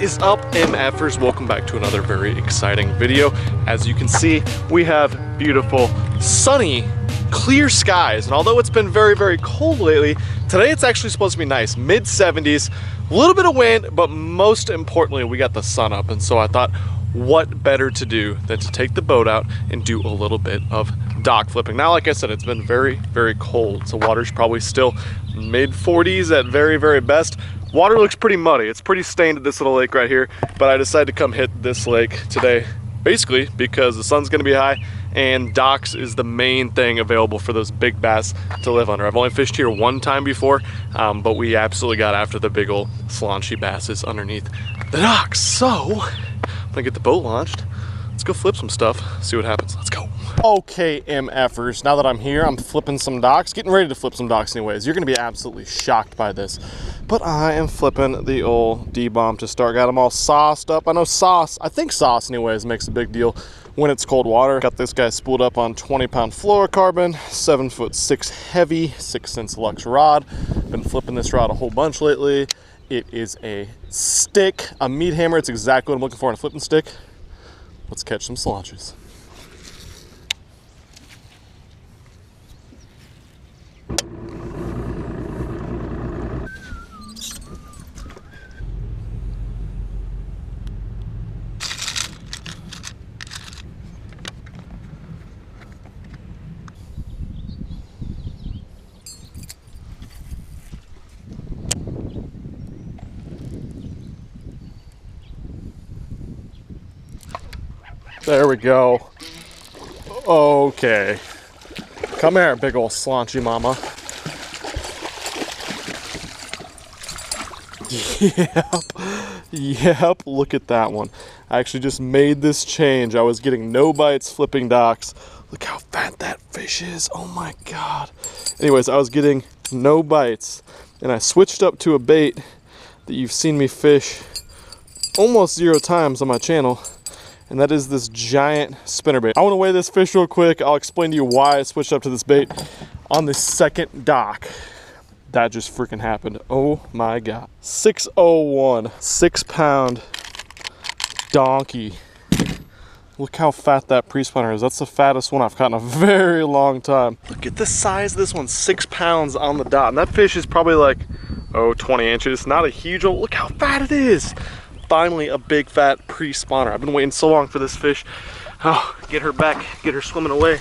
What is up, MFers? Welcome back to another very exciting video. As you can see, we have beautiful, sunny, clear skies. And although it's been very, very cold lately, today it's actually supposed to be nice, mid-70s, a little bit of wind, but most importantly, we got the sun up. And so I thought, what better to do than to take the boat out and do a little bit of dock flipping. Now, like I said, it's been very, very cold. So water's probably still mid-40s at very, very best. Water looks pretty muddy. It's pretty stained at this little lake right here, but I decided to come hit this lake today, basically because the sun's gonna be high and docks is the main thing available for those big bass to live under. I've only fished here one time before, but we absolutely got after the big old slaunchy basses underneath the docks. So, I'm gonna get the boat launched. Let's go flip some stuff, see what happens. Let's go. Okay, MFers, now that I'm here, I'm flipping some docks, getting ready to flip some docks anyways. You're gonna be absolutely shocked by this. But I am flipping the old D-bomb to start. Got them all sauced up. I know sauce, I think sauce anyways, makes a big deal when it's cold water. Got this guy spooled up on 20-pound fluorocarbon, 7'6" heavy, 6" Lux rod. Been flipping this rod a whole bunch lately. It is a stick, a meat hammer. It's exactly what I'm looking for in a flipping stick. Let's catch some slaunches. There we go. Okay. Come here, big old slaunchy mama. Yep, look at that one. I actually just made this change. I was getting no bites flipping docks. Look how fat that fish is. Oh my God. Anyways, I was getting no bites and I switched up to a bait that you've seen me fish almost 0 times on my channel. And that is this giant spinnerbait. I want to weigh this fish real quick. I'll explain to you why I switched up to this bait on the second dock. That just freaking happened. Oh my God. 601, 6-pound donkey. Look how fat that pre-spawner is. That's the fattest one I've caught in a very long time. Look at the size of this one, 6 pounds on the dot. And that fish is probably like, 20 inches. Not a huge one. Look how fat it is. Finally a big fat pre-spawner. I've been waiting so long for this fish. Oh, get her back, get her swimming away.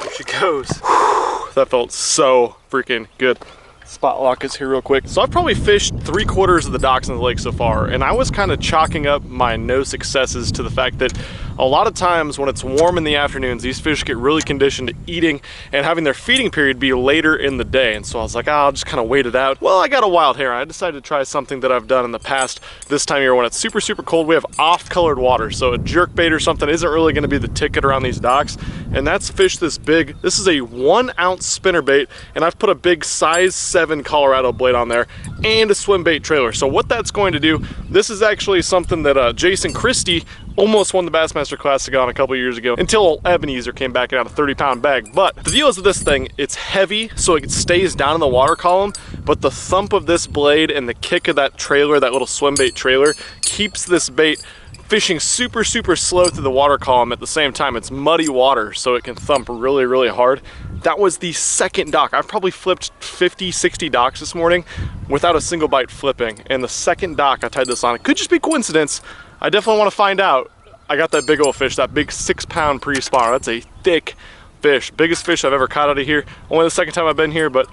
There she goes. Whew, that felt so freaking good. Spot lock is here real quick. So I've probably fished 3/4 of the docks in the lake so far, and I was kind of chalking up my no successes to the fact that a lot of times when it's warm in the afternoons, these fish get really conditioned to eating and having their feeding period be later in the day. And so I was like, I'll just kind of wait it out. Well, I got a wild hair. I decided to try something that I've done in the past this time of year when it's super, super cold. We have off-colored water, so a jerk bait or something isn't really going to be the ticket around these docks. And that's fish this big. This is a 1-ounce spinnerbait, and I've put a big size 7 Colorado blade on there and a swim bait trailer. So what that's going to do, this is actually something that Jason Christie almost won the Bassmaster Classic on a couple years ago until Ebenezer came back out a 30-pound bag. But the deal is with this thing, it's heavy, so it stays down in the water column, but the thump of this blade and the kick of that trailer, that little swim bait trailer, keeps this bait fishing super, super slow through the water column at the same time. It's muddy water, so it can thump really, really hard. That was the second dock. I've probably flipped 50, 60 docks this morning without a single bite flipping. And the second dock I tied this on, it could just be coincidence. I definitely want to find out. I got that big old fish, that big 6-pound pre-spawner. That's a thick fish. Biggest fish I've ever caught out of here. Only the second time I've been here, but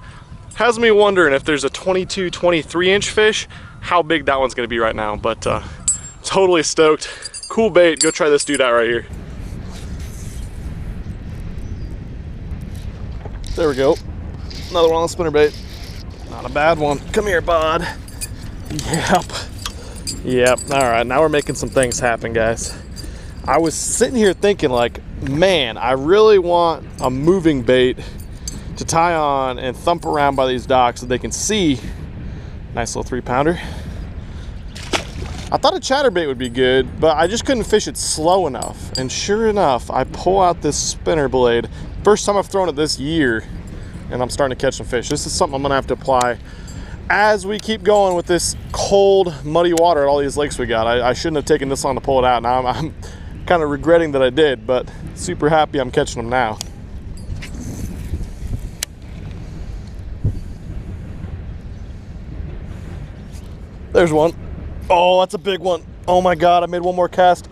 has me wondering if there's a 22, 23-inch fish, how big that one's gonna be right now. But totally stoked. Cool bait. Go try this dude out right here. There we go. Another one on the spinnerbait. Not a bad one. Come here, bud. Yep. All right, now we're making some things happen, guys. I was sitting here thinking like, man, I really want a moving bait to tie on and thump around by these docks so they can see. Nice little 3-pounder. I thought a chatterbait would be good, but I just couldn't fish it slow enough. And sure enough, I pull out this spinner blade. First time I've thrown it this year, and I'm starting to catch some fish. This is something I'm gonna have to apply as we keep going with this cold, muddy water at all these lakes we got. I shouldn't have taken this long to pull it out. Now I'm kind of regretting that I did, but super happy I'm catching them now. There's one. Oh, that's a big one. Oh my God, I made one more cast.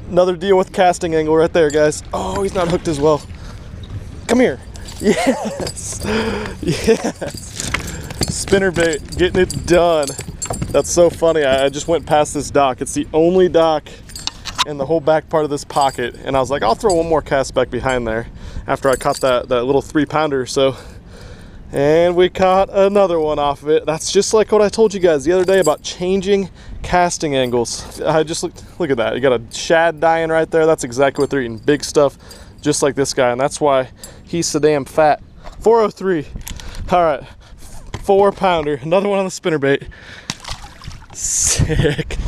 Another deal with casting angle right there, guys. Oh, he's not hooked as well. Come here. Yes. Yes. Spinnerbait, getting it done. That's so funny. I just went past this dock. It's the only dock in the whole back part of this pocket. And I was like, I'll throw one more cast back behind there after I caught that little 3-pounder or so. And we caught another one off of it. That's just like what I told you guys the other day about changing casting angles. I just look at that. You got a shad dying right there. That's exactly what they're eating. Big stuff, just like this guy. And that's why he's so damn fat. 403. All right, 4-pounder. Another one on the spinnerbait. Sick.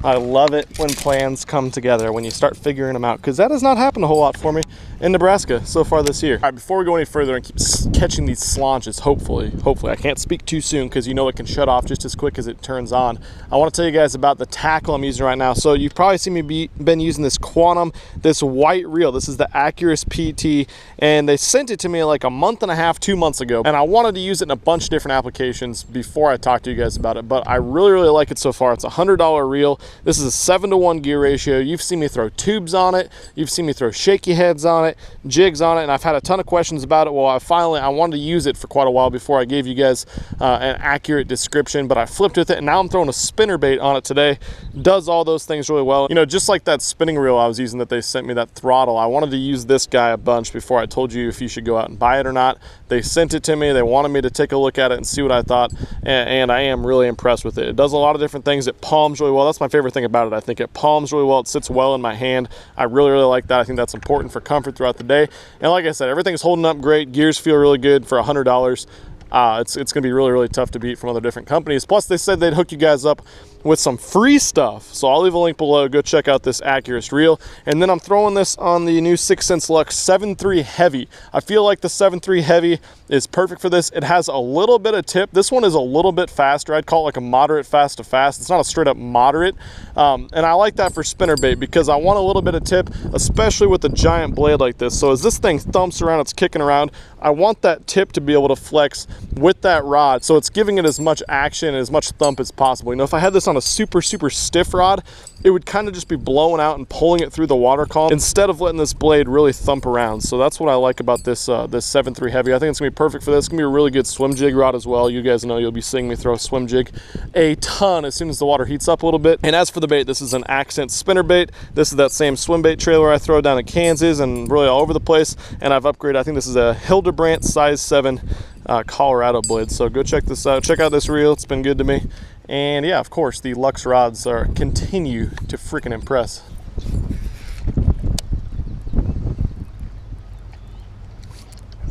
I love it when plans come together, when you start figuring them out, because that has not happened a whole lot for me in Nebraska so far this year. All right, before we go any further and keep catching these slaunches, hopefully, I can't speak too soon because you know it can shut off just as quick as it turns on. I want to tell you guys about the tackle I'm using right now. So you've probably seen me been using this Quantum, this white reel. This is the Accurus PT, and they sent it to me like a month and a half, 2 months ago, and I wanted to use it in a bunch of different applications before I talked to you guys about it, but I really like it so far. It's a $100 reel. This is a 7-to-1 gear ratio. You've seen me throw tubes on it. You've seen me throw shaky heads on it, jigs on it, and I've had a ton of questions about it. Well, I wanted to use it for quite a while before I gave you guys an accurate description, but I flipped with it, and now I'm throwing a spinnerbait on it today. Does all those things really well. You know, just like that spinning reel I was using that they sent me, that throttle, I wanted to use this guy a bunch before I told you if you should go out and buy it or not. They sent it to me. They wanted me to take a look at it and see what I thought, and I am really impressed with it. It does a lot of different things. It palms really well. That's my favorite thing about it. I think it palms really well. It sits well in my hand. I really like that. I think that's important for comfort throughout the day. And like I said, everything's holding up great. Gears feel really good for $100. It's gonna be really tough to beat from other different companies. Plus they said they'd hook you guys up with some free stuff, so I'll leave a link below. Go check out this Accurus reel. And then I'm throwing this on the new 6 Sense Luxe 7.3 Heavy. I feel like the 7.3 Heavy is perfect for this. It has a little bit of tip. This one is a little bit faster. I'd call it like a moderate fast to fast. It's not a straight up moderate, and I like that for spinnerbait because I want a little bit of tip, especially with a giant blade like this. So as this thing thumps around, it's kicking around, I want that tip to be able to flex with that rod, so it's giving it as much action and as much thump as possible. You know, if I had this on a super stiff rod, it would kind of just be blowing out and pulling it through the water column instead of letting this blade really thump around. So that's what I like about this this 7.3 Heavy. I think it's gonna be perfect for this. It's gonna be a really good swim jig rod as well. You guys know you'll be seeing me throw a swim jig a ton as soon as the water heats up a little bit. And as for the bait, this is an Accent spinnerbait. This is that same swim bait trailer I throw down in Kansas and really all over the place. And I've upgraded. I think this is a Hildebrandt size 7 Colorado blade. So go check this out. Check out this reel. It's been good to me. And yeah, of course, the Luxe rods continue to freaking impress.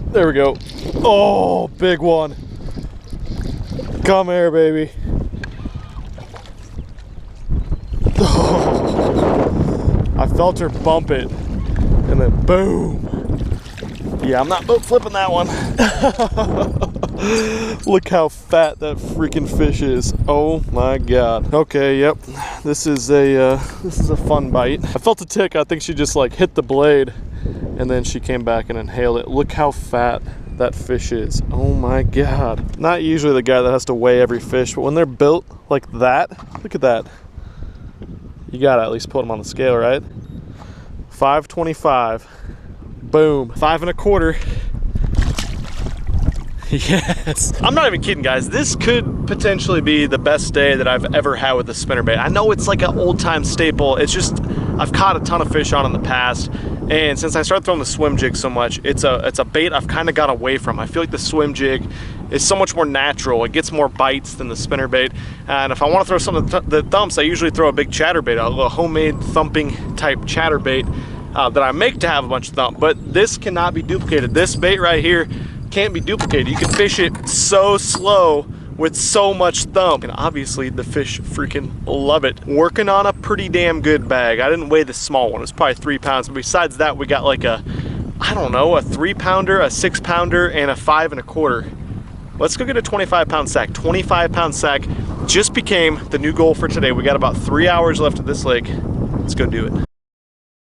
There we go. Oh, big one. Come here, baby. Oh, I felt her bump it, and then boom. Yeah, I'm not boat flipping that one. Look how fat that freaking fish is. Oh my God. Okay, yep. This is a fun bite. I felt a tick. I think she just like hit the blade and then she came back and inhaled it. Look how fat that fish is. Oh my God. Not usually the guy that has to weigh every fish, but when they're built like that, look at that. You gotta at least put them on the scale, right? 525. Boom. 5 1/4. Yes. I'm not even kidding, guys. This could potentially be the best day that I've ever had with a spinnerbait. I know it's like an old-time staple. It's just, I've caught a ton of fish on in the past, and since I started throwing the swim jig so much, it's a bait I've kind of got away from. I feel like the swim jig is so much more natural. It gets more bites than the spinnerbait, and if I want to throw something that thumps, I usually throw a big chatterbait, a little homemade thumping type chatterbait that I make to have a bunch of thump. But this cannot be duplicated. This bait right here can't be duplicated. You can fish it so slow with so much thump, and obviously the fish freaking love it. Working on a pretty damn good bag. I didn't weigh the small one. It was probably 3 pounds, but besides that, we got like a, I don't know, a 3-pounder, a 6-pounder, and a 5 1/4. let's go get a 25-pound sack. 25-pound sack just became the new goal for today. We got about 3 hours left at this lake. Let's go do it.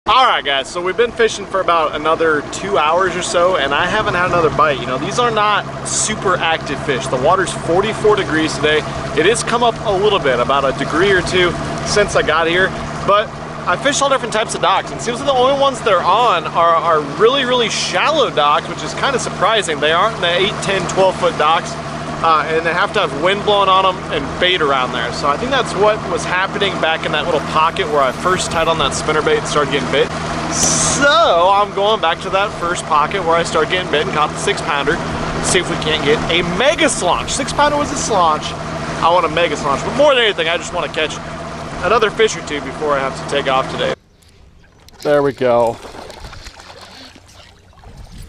All right, guys, so we've been fishing for about another 2 hours or so, and I haven't had another bite. You know, these are not super active fish. The water's 44 degrees today. It has come up a little bit, about a degree or two since I got here, but I fished all different types of docks, and it seems like the only ones they're on are really, really shallow docks, which is kind of surprising. They aren't in the 8, 10, 12-foot docks, and they have to have wind blowing on them and bait around there. So I think that's what was happening back in that little pocket where I first tied on that spinnerbait and started getting bit. So I'm going back to that first pocket where I started getting bit and caught the 6-pounder. See if we can't get a mega slaunch. 6-pounder was a slaunch. I want a mega slaunch, but more than anything, I just want to catch another fish or two before I have to take off today. There we go.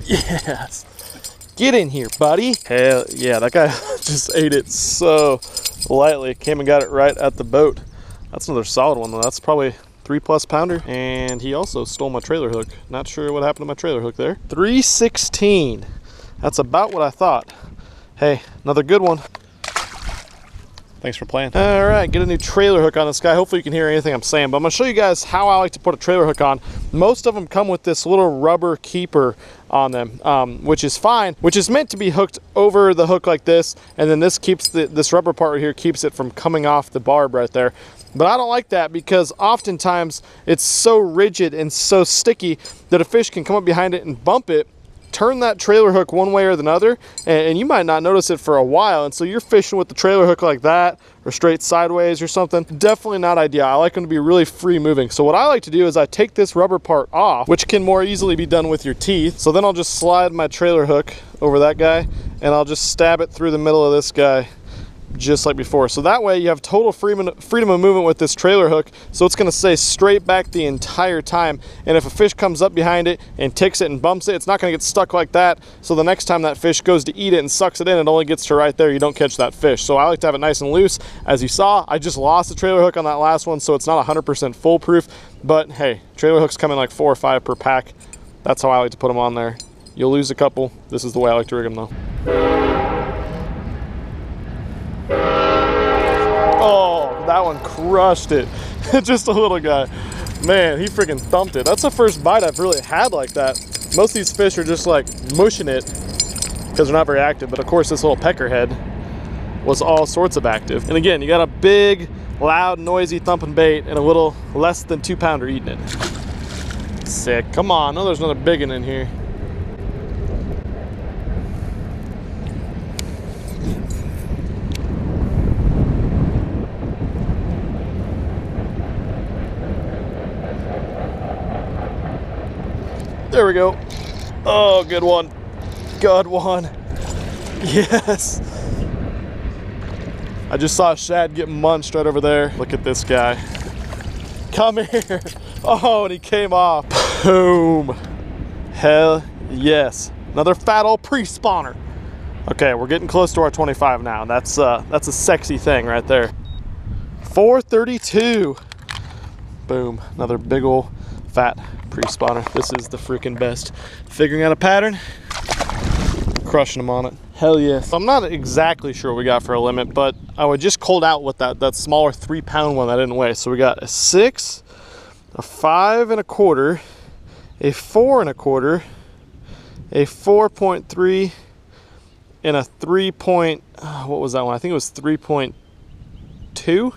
Yes. Get in here, buddy. Hell yeah, that guy just ate it so lightly. Came and got it right at the boat. That's another solid one though. That's probably 3+ pounder. And he also stole my trailer hook. Not sure what happened to my trailer hook there. 316. That's about what I thought. Hey, another good one. Thanks for playing. All right, get a new trailer hook on this guy. Hopefully you can hear anything I'm saying, but I'm gonna show you guys how I like to put a trailer hook on. Most of them come with this little rubber keeper on them, which is fine, which is meant to be hooked over the hook like this, and then this keeps this rubber part right here keeps it from coming off the barb right there. But I don't like that because oftentimes it's so rigid and so sticky that a fish can come up behind it and bump it, turn that trailer hook one way or the other, and you might not notice it for a while. And so you're fishing with the trailer hook like that or straight sideways or something. Definitely not ideal. I like them to be really free moving. So what I like to do is I take this rubber part off, which can more easily be done with your teeth. So then I'll just slide my trailer hook over that guy and I'll just stab it through the middle of this guy just like before. So that way you have total freedom of movement with this trailer hook, so it's going to stay straight back the entire time, and if a fish comes up behind it and ticks it and bumps it, it's not going to get stuck like that. So the next time that fish goes to eat it and sucks it in, it only gets to right there. You don't catch that fish. So I like to have it nice and loose. As you saw, I just lost the trailer hook on that last one, so it's not 100% foolproof, but hey, trailer hooks come in like 4 or 5 per pack. That's how I like to put them on there. You'll lose a couple. This is the way I like to rig them though. Oh, that one crushed it. Just a little guy. Man, he freaking thumped it. That's the first bite I've really had like that. Most of these fish are just like mushing it because they're not very active. But of course, this little peckerhead was all sorts of active. And again, you got a big, loud, noisy thumping bait and a little less than 2-pounder eating it. Sick. Come on. No, there's another big one in here. There we go. Oh, good one. Good one. Yes. I just saw a shad get munched right over there. Look at this guy. Come here. Oh, and he came off. Boom. Hell yes. Another fat old pre-spawner. Okay, we're getting close to our 25 now. That's a sexy thing right there. 432. Boom. Another big old fat pre-spawner. This is the freaking best. Figuring out a pattern, crushing them on it. Hell yes. I'm not exactly sure what we got for a limit, but I would just called out with that smaller 3-pound one that didn't weigh. So we got a 6, a 5 1/4, a 4 1/4, a 4.3, and a 3. What was that one? I think it was 3.2.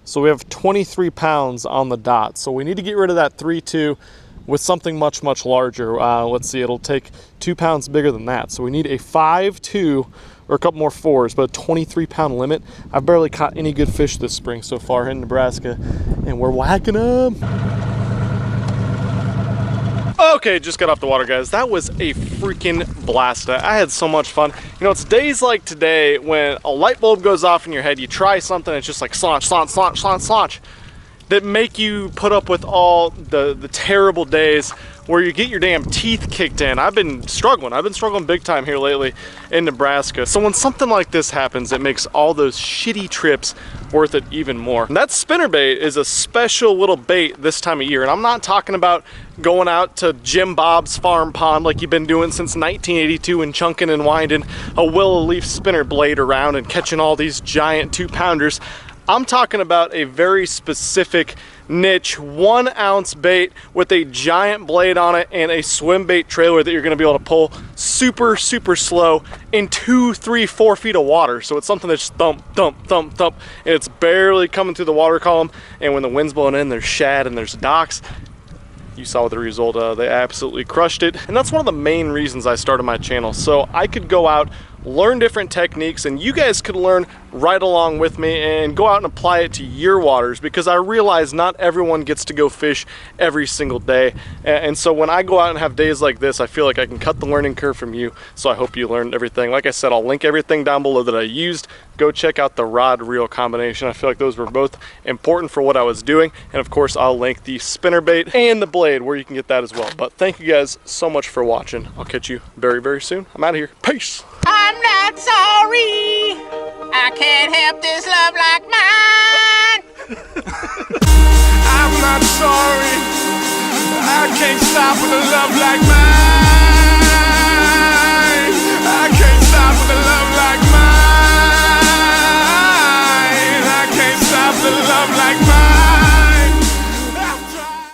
So we have 23 pounds on the dot. So we need to get rid of that 3.2 with something much, much larger. Let's see, it'll take 2 pounds bigger than that. So we need a 5.2 or a couple more 4s, but a 23-pound limit. I've barely caught any good fish this spring so far in Nebraska, and we're whacking them. Okay, just got off the water, guys. That was a freaking blast. I had so much fun. You know, it's days like today when a light bulb goes off in your head, you try something, it's just like slaunch, slaunch, slaunch, slaunch, slaunch, that make you put up with all the terrible days where you get your damn teeth kicked in. I've been struggling big time here lately in Nebraska. So when something like this happens, it makes all those shitty trips worth it even more. And that spinnerbait is a special little bait this time of year, and I'm not talking about going out to Jim Bob's farm pond like you've been doing since 1982 and chunking and winding a willow leaf spinner blade around and catching all these giant 2-pounders. I'm talking about a very specific niche 1 ounce bait with a giant blade on it and a swim bait trailer that you're going to be able to pull super slow in 2, 3, 4 feet of water. So it's something that's thump thump thump thump, and it's barely coming through the water column, and when the wind's blowing in, there's shad and there's docks. You saw the result. They absolutely crushed it, and that's one of the main reasons I started my channel, so I could go out, learn different techniques, and you guys could learn right along with me and go out and apply it to your waters, because I realize not everyone gets to go fish every single day. And so when I go out and have days like this, I feel like I can cut the learning curve from you. So I hope you learned everything. Like I said, I'll link everything down below that I used. Go check out the rod reel combination. I feel like those were both important for what I was doing. And of course, I'll link the spinnerbait and the blade where you can get that as well. But thank you guys so much for watching. I'll catch you very soon. I'm out of here. Peace. I'm not sorry, I can't help this love like mine. I'm not sorry, I can't stop with a love like mine.